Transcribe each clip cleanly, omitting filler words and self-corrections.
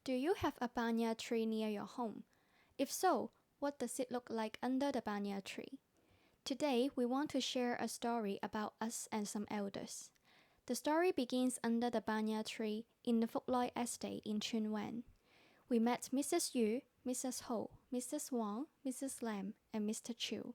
Do you have a banyan tree near your home? If so, what does it look like under the banyan tree? Today, we want to share a story about us and some elders. The story begins under the banyan tree in the Folklore Estate in Chun Wan. We met Mrs. Yu, Mrs. Ho, Mrs. Wang, Mrs. Lam, and Mr. Chiu.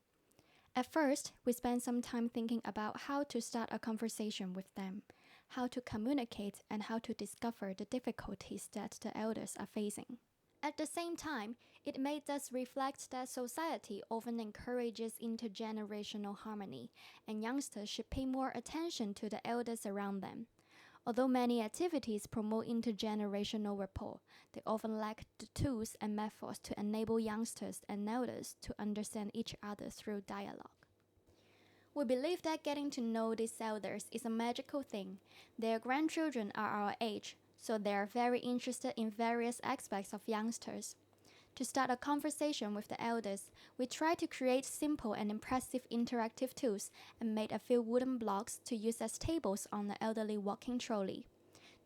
At first, we spent some time thinking about how to start a conversation with them, how to communicate, and how to discover the difficulties that the elders are facing. At the same time, it made us reflect that society often encourages intergenerational harmony, and youngsters should pay more attention to the elders around them. Although many activities promote intergenerational rapport, they often lack the tools and methods to enable youngsters and elders to understand each other through dialogue. We believe that getting to know these elders is a magical thing. Their grandchildren are our age, so they are very interested in various aspects of youngsters. To start a conversation with the elders, we tried to create simple and impressive interactive tools and made a few wooden blocks to use as tables on the elderly walking trolley.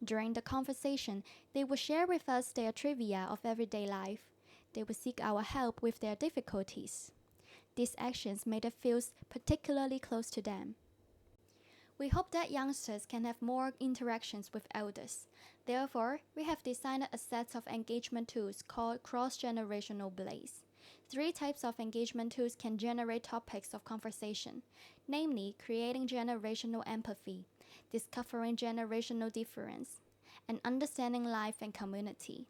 During the conversation, they would share with us their trivia of everyday life. They would seek our help with their difficulties. These actions made us feel particularly close to them. We hope that youngsters can have more interactions with elders. Therefore, we have designed a set of engagement tools called cross-generational blaze. 3 types of engagement tools can generate topics of conversation, namely creating generational empathy, discovering generational difference, and understanding life and community.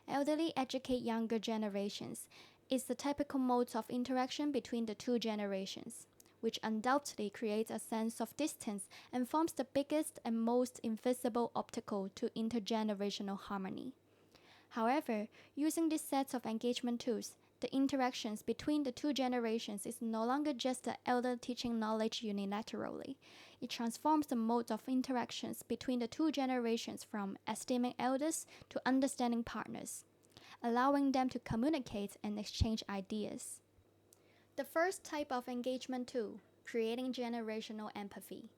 Elderly educate younger generations is the typical mode of interaction between the 2 generations, which undoubtedly creates a sense of distance and forms the biggest and most invisible obstacle to intergenerational harmony. However, using this set of engagement tools, the interactions between the 2 generations is no longer just the elder teaching knowledge unilaterally. It transforms the mode of interactions between the 2 generations from esteeming elders to understanding partners, allowing them to communicate and exchange ideas. The first type of engagement tool, creating generational empathy.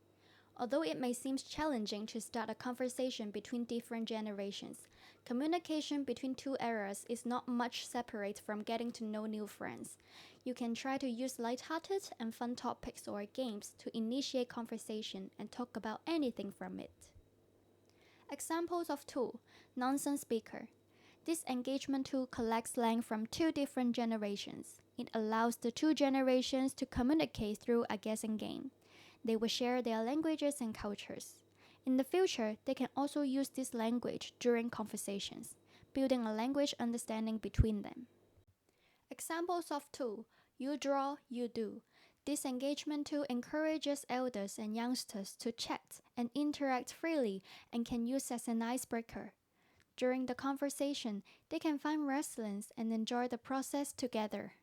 Although it may seem challenging to start a conversation between different generations, communication between 2 eras is not much separate from getting to know new friends. You can try to use lighthearted and fun topics or games to initiate conversation and talk about anything from it. Examples of tool, nonsense speaker. This engagement tool collects slang from 2 different generations. It allows the 2 generations to communicate through a guessing game. They will share their languages and cultures. In the future, they can also use this language during conversations, building a language understanding between them. Examples of tool, you draw, you do. This engagement tool encourages elders and youngsters to chat and interact freely and can use as an icebreaker. During the conversation, they can find resilience and enjoy the process together.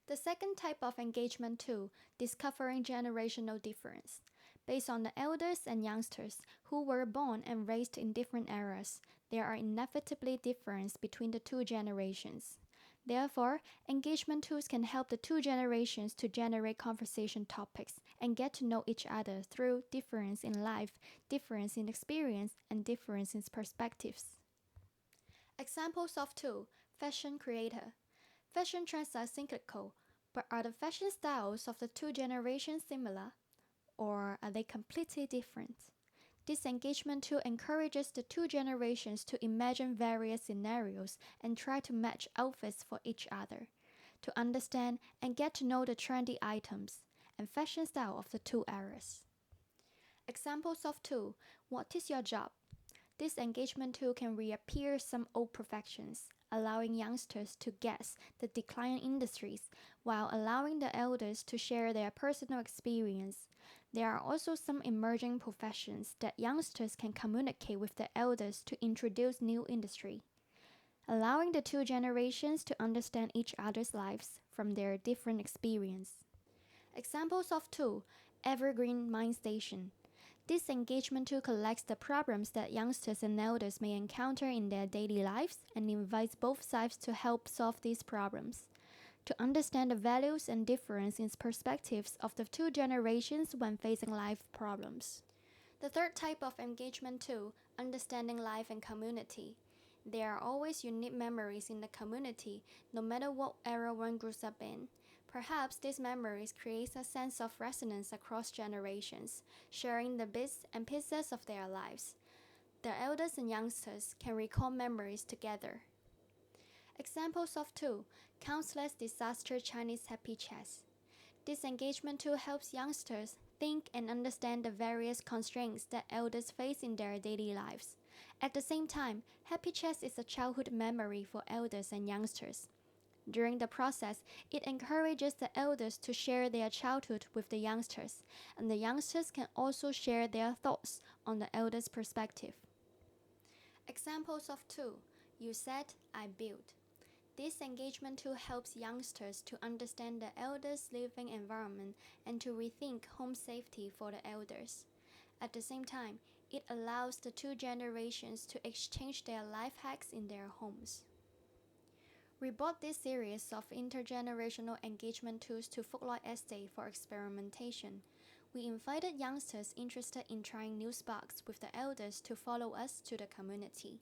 The second type of engagement tool, discovering generational difference. Based on the elders and youngsters who were born and raised in different eras, there are inevitably differences between the 2 generations. Therefore, engagement tools can help the 2 generations to generate conversation topics and get to know each other through difference in life, difference in experience, and difference in perspectives. Examples of tool, fashion creator. Fashion trends are cyclical, but are the fashion styles of the 2 generations similar, or are they completely different? This engagement tool encourages the 2 generations to imagine various scenarios and try to match outfits for each other, to understand and get to know the trendy items and fashion style of the 2 eras. Examples of tool, what is your job? This engagement tool can reappear some old professions, allowing youngsters to guess the declining industries while allowing the elders to share their personal experience. There are also some emerging professions that youngsters can communicate with the elders to introduce new industry, allowing the 2 generations to understand each other's lives from their different experience. Examples of tool, evergreen mind station. This engagement tool collects the problems that youngsters and elders may encounter in their daily lives and invites both sides to help solve these problems, to understand the values and difference in perspectives of the 2 generations when facing life problems. The third type of engagement tool, understanding life and community. There are always unique memories in the community, no matter what era one grows up in. Perhaps these memories create a sense of resonance across generations, sharing the bits and pieces of their lives. The elders and youngsters can recall memories together. Examples of two: countless disaster Chinese happy chats. This engagement tool helps youngsters think and understand the various constraints that elders face in their daily lives. At the same time, happy chats is a childhood memory for elders and youngsters. During the process, it encourages the elders to share their childhood with the youngsters, and the youngsters can also share their thoughts on the elders' perspective. Examples of two: you said, I built. This engagement tool helps youngsters to understand the elders' living environment and to rethink home safety for the elders. At the same time, it allows the two generations to exchange their life hacks in their homes. We brought this series of intergenerational engagement tools to Folklore Estate for experimentation. We invited youngsters interested in trying new sparks with the elders to follow us to the community.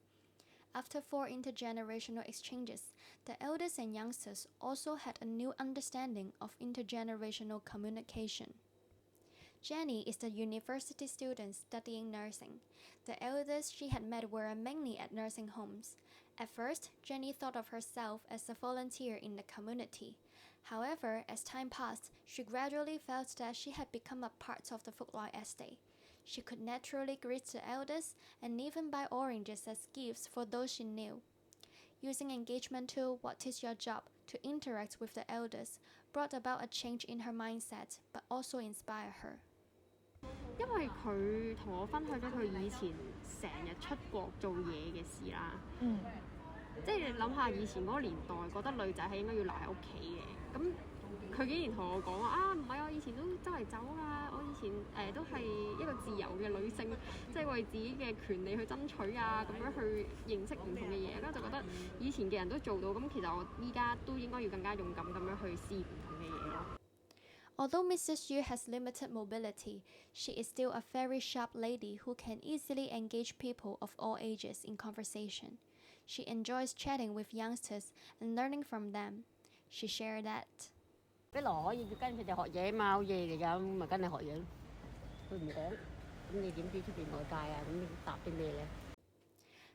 After 4 intergenerational exchanges, the elders and youngsters also had a new understanding of intergenerational communication. Jenny is the university student studying nursing. The elders she had met were mainly at nursing homes. At first, Jenny thought of herself as a volunteer in the community. However, as time passed, she gradually felt that she had become a part of the Folklore Estate. She could naturally greet the elders and even buy oranges as gifts for those she knew. Using engagement tool What is Your Job to interact with the elders brought about a change in her mindset, but also inspired her. 因為佢同我分享咗佢以前成日出國做嘢嘅事啦。即係你諗下以前嗰個年代，覺得女仔係應該要留喺屋企嘅。咁佢竟然同我講話啊，唔係我以前都周圍走啊，我以前都係一個自由嘅女性，即係為自己嘅權利去爭取啊，咁樣去認識唔同嘅嘢。咁就覺得以前嘅人都做到，咁其實我依家都應該要更加勇敢咁樣去試唔同嘅嘢咯。Although Mrs. Yu has limited mobility, she is still a very sharp lady who can easily engage people of all ages in conversation. She enjoys chatting with youngsters and learning from them. She shared that. 一來可以跟佢哋學嘢嘛，好嘢嚟㗎，咁咪跟你學嘢。佢唔講，咁你點知出邊外界啊？咁你答啲咩咧？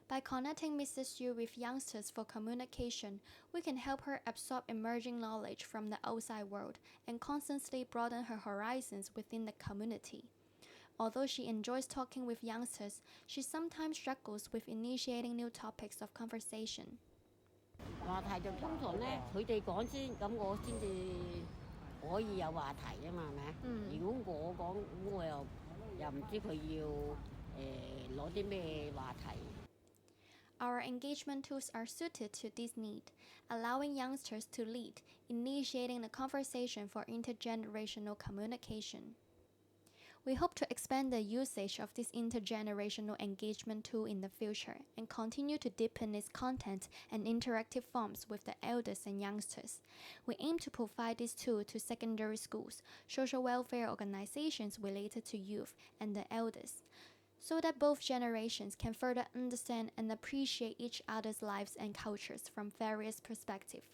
By connecting Mrs. Yu with youngsters for communication, we can help her absorb emerging knowledge from the outside world and constantly broaden her horizons within the community. Although she enjoys talking with youngsters, she sometimes struggles with initiating new topics of conversation. 話題就通常咧，佢哋講先，咁我先至可以有話題啊嘛，係咪？如果我講，咁我又唔知佢要攞啲咩話題。Our engagement tools are suited to this need, allowing youngsters to lead, initiating the conversation for intergenerational communication. We hope to expand the usage of this intergenerational engagement tool in the future and continue to deepen its content and interactive forms with the elders and youngsters. We aim to provide this tool to secondary schools, social welfare organizations related to youth, and the elders, so that both generations can further understand and appreciate each other's lives and cultures from various perspectives.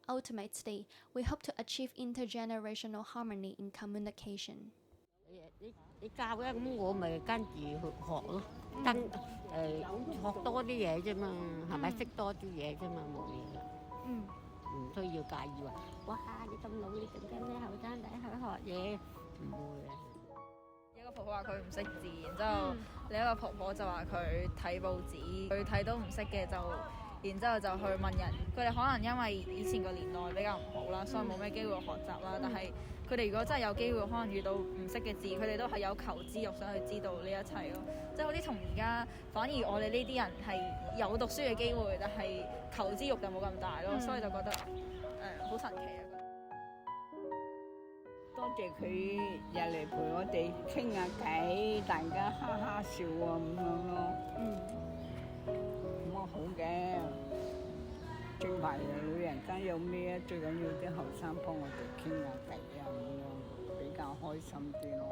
Ultimately, we hope to achieve intergenerational harmony in communication. 你教嘅咁，我咪跟住去學咯，學多啲嘢啫嘛，係咪識多啲嘢啫嘛，冇嘢啦。唔需要介意話，哇！你咁老，你仲跟啲後生仔去學嘢，唔會啊。一個婆婆話佢唔識字，然之後另一個婆婆就話佢睇報紙，佢睇到唔識嘅就，然之後就去問人。佢哋可能因為以前個年代比較唔好啦，所以冇咩機會學習啦。但係佢哋如果真係有機會，可能遇到唔識嘅字，佢哋都係有求知欲，想去知道呢一切咯。即係好似同而家，反而我哋呢啲人係有讀書嘅機會，但係求知欲就冇咁大咯，所以就覺得好神奇啊！多謝佢入嚟陪我哋傾下偈，大家哈哈笑啊咁樣咯。咁啊好嘅，正牌老人家有咩啊？最緊要啲後生幫我哋傾下偈啊咁樣，比較開心啲咯。